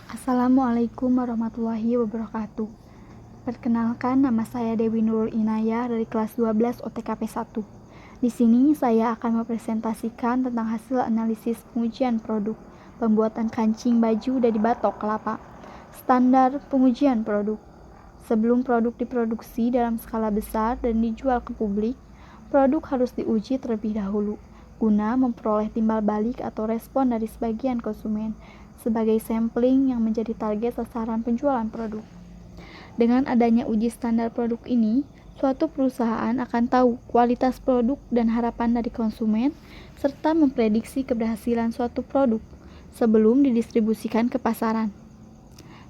Assalamualaikum warahmatullahi wabarakatuh. Perkenalkan, nama saya Dewi Nurul Inayah dari kelas 12 OTKP 1. Di sini saya akan mempresentasikan tentang hasil analisis pengujian produk pembuatan kancing baju dari batok kelapa. Standar pengujian produk. Sebelum produk diproduksi dalam skala besar dan dijual ke publik, produk harus diuji terlebih dahulu guna memperoleh timbal balik atau respon dari sebagian konsumen sebagai sampling yang menjadi target sasaran penjualan produk. Dengan adanya uji standar produk ini, suatu perusahaan akan tahu kualitas produk dan harapan dari konsumen, serta memprediksi keberhasilan suatu produk sebelum didistribusikan ke pasaran.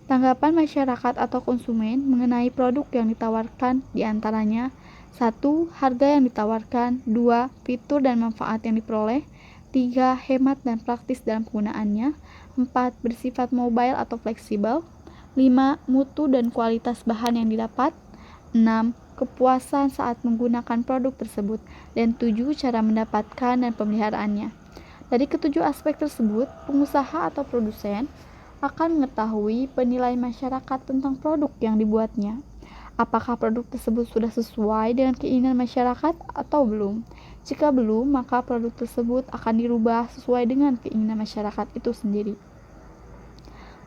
Tanggapan masyarakat atau konsumen mengenai produk yang ditawarkan diantaranya 1. Harga yang ditawarkan, 2. Fitur dan manfaat yang diperoleh, 3. Hemat dan praktis dalam penggunaannya, 4. Bersifat mobile atau fleksibel, 5. Mutu dan kualitas bahan yang didapat, 6. Kepuasan saat menggunakan produk tersebut, dan 7. Cara mendapatkan dan pemeliharaannya. Dari ketujuh aspek tersebut, pengusaha atau produsen akan mengetahui penilaian masyarakat tentang produk yang dibuatnya. Apakah produk tersebut sudah sesuai dengan keinginan masyarakat atau belum? Jika belum, maka produk tersebut akan dirubah sesuai dengan keinginan masyarakat itu sendiri.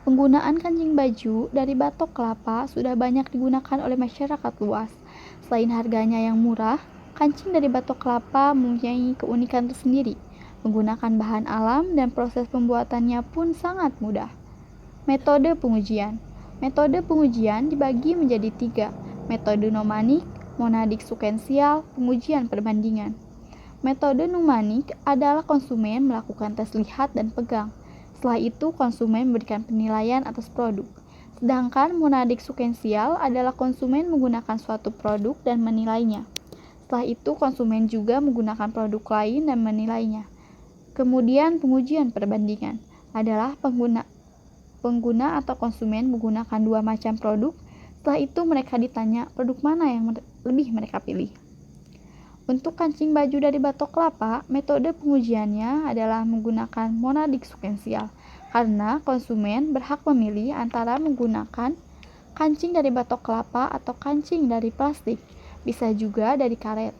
Penggunaan kancing baju dari batok kelapa sudah banyak digunakan oleh masyarakat luas. Selain harganya yang murah, kancing dari batok kelapa mempunyai keunikan tersendiri. Menggunakan bahan alam dan proses pembuatannya pun sangat mudah. Metode pengujian. Metode pengujian dibagi menjadi 3, metode nomanik, monadik sekuensial, pengujian perbandingan. Metode nomanik adalah konsumen melakukan tes lihat dan pegang. Setelah itu konsumen memberikan penilaian atas produk. Sedangkan monadik sekuensial adalah konsumen menggunakan suatu produk dan menilainya. Setelah itu konsumen juga menggunakan produk lain dan menilainya. Kemudian pengujian perbandingan adalah pengguna atau konsumen menggunakan dua macam produk. Setelah itu mereka ditanya produk mana yang lebih mereka pilih. Untuk kancing baju dari batok kelapa, metode pengujiannya adalah menggunakan monadik sekuensial karena konsumen berhak memilih antara menggunakan kancing dari batok kelapa atau kancing dari plastik, bisa juga dari karet.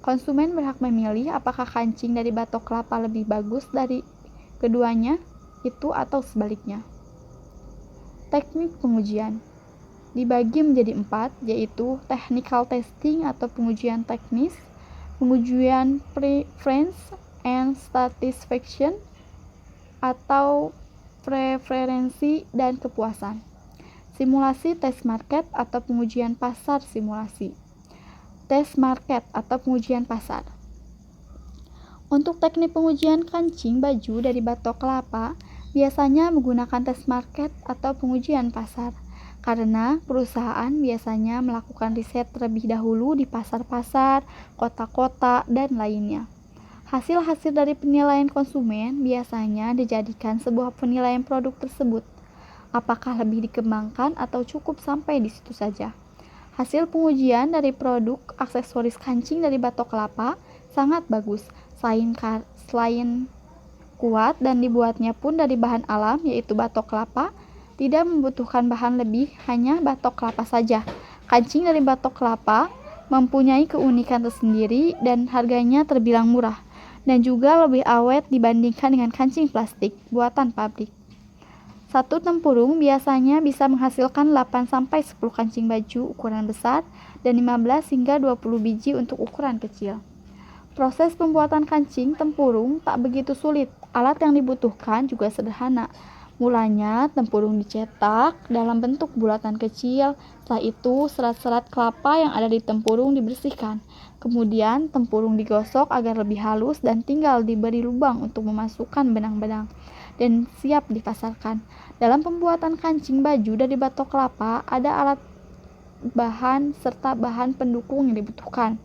Konsumen berhak memilih apakah kancing dari batok kelapa lebih bagus dari keduanya itu atau sebaliknya. Teknik pengujian dibagi menjadi 4, yaitu technical testing atau pengujian teknis, pengujian preference and satisfaction atau preferensi dan kepuasan, simulasi tes market atau pengujian pasar simulasi, tes market atau pengujian pasar. Untuk teknik pengujian kancing baju dari batok kelapa biasanya menggunakan tes market atau pengujian pasar, karena perusahaan biasanya melakukan riset terlebih dahulu di pasar-pasar, kota-kota, dan lainnya. Hasil-hasil dari penilaian konsumen biasanya dijadikan sebuah penilaian produk tersebut. Apakah lebih dikembangkan atau cukup sampai di situ saja? Hasil pengujian dari produk aksesoris kancing dari batok kelapa sangat bagus, selain kuat dan dibuatnya pun dari bahan alam yaitu batok kelapa, tidak membutuhkan bahan lebih, hanya batok kelapa saja. Kancing dari batok kelapa mempunyai keunikan tersendiri dan harganya terbilang murah dan juga lebih awet dibandingkan dengan kancing plastik buatan pabrik. Satu tempurung biasanya bisa menghasilkan 8-10 kancing baju ukuran besar dan 15 hingga 20 biji untuk ukuran kecil. Proses pembuatan kancing tempurung tak begitu sulit. Alat yang dibutuhkan juga sederhana. Mulanya tempurung dicetak dalam bentuk bulatan kecil. Setelah itu serat-serat kelapa yang ada di tempurung dibersihkan. Kemudian tempurung digosok agar lebih halus dan tinggal diberi lubang untuk memasukkan benang-benang dan siap dipasarkan. Dalam pembuatan kancing baju dari batok kelapa ada alat bahan serta bahan pendukung yang dibutuhkan.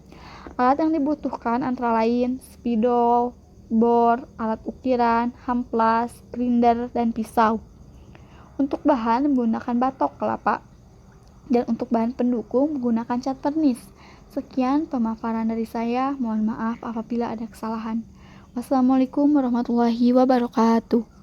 Alat yang dibutuhkan antara lain spidol, bor, alat ukiran, hamplas, grinder, dan pisau. Untuk bahan menggunakan batok kelapa dan untuk bahan pendukung menggunakan cat vernis. Sekian pemaparan dari saya, mohon maaf apabila ada kesalahan. Wassalamualaikum warahmatullahi wabarakatuh.